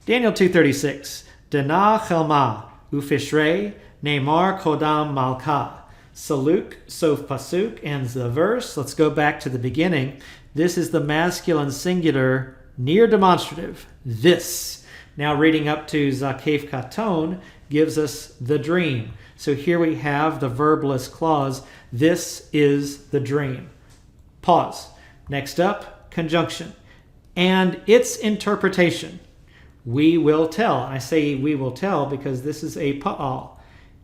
Daniel 2:36. Dana chelma ufishrei ne'mar kodam malka. Saluk, sof pasuk, ends the verse. Let's go back to the beginning. This is the masculine singular near demonstrative. This. Now reading up to Zakef Katon gives us the dream. So here we have the verbless clause. This is the dream. Pause. Next up, conjunction. And its interpretation. We will tell. I say we will tell because this is a pa'al.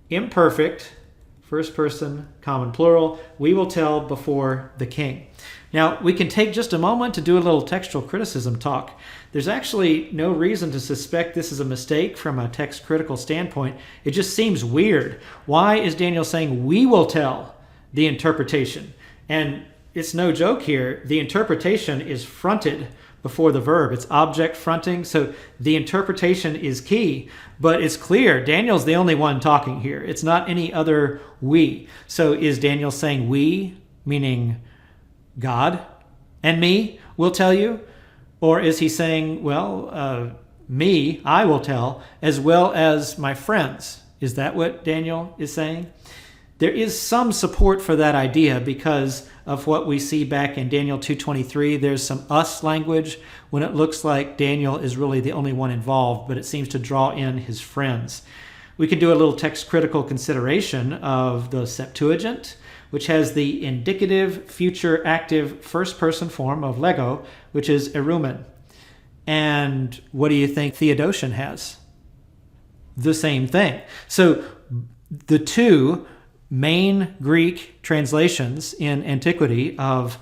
Imperfect, first person, common plural. We will tell before the king. Now, we can take just a moment to do a little textual criticism talk. There's actually no reason to suspect this is a mistake from a text critical standpoint. It just seems weird. Why is Daniel saying we will tell the interpretation? And it's no joke here. The interpretation is fronted before the verb. It's object fronting, so the interpretation is key. But it's clear Daniel's the only one talking here. It's not any other we. So is Daniel saying we, meaning God and me will tell you? Or is he saying, well, me, I will tell, as well as my friends? Is that what Daniel is saying? There is some support for that idea because of what we see back in Daniel 2:23. There's some us language when it looks like Daniel is really the only one involved, but it seems to draw in his friends. We can do a little text critical consideration of the Septuagint, which has the indicative, future, active, first person form of lego, which is erumen. And what do you think Theodotion has? The same thing. So the two main Greek translations in antiquity of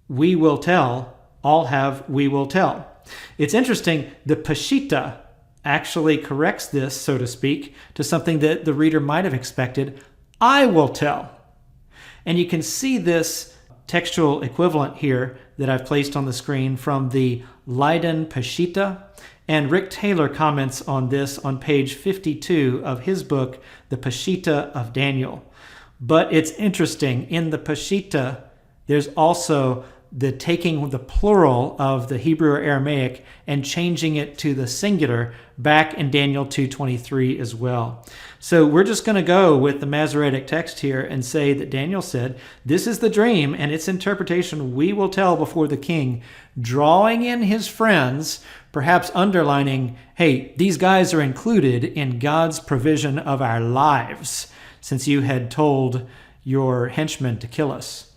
we will tell all have we will tell. It's interesting, the Peshitta actually corrects this, so to speak, to something that the reader might have expected. I will tell. And you can see this textual equivalent here that I've placed on the screen from the Leiden Peshitta. And Rick Taylor comments on this on page 52 of his book, The Peshitta of Daniel. But it's interesting, in the Peshitta, there's also the taking the plural of the Hebrew or Aramaic and changing it to the singular back in Daniel 2:23 as well. So we're just going to go with the Masoretic text here and say that Daniel said, this is the dream and its interpretation we will tell before the king, drawing in his friends, perhaps underlining, hey, these guys are included in God's provision of our lives, since you had told your henchmen to kill us.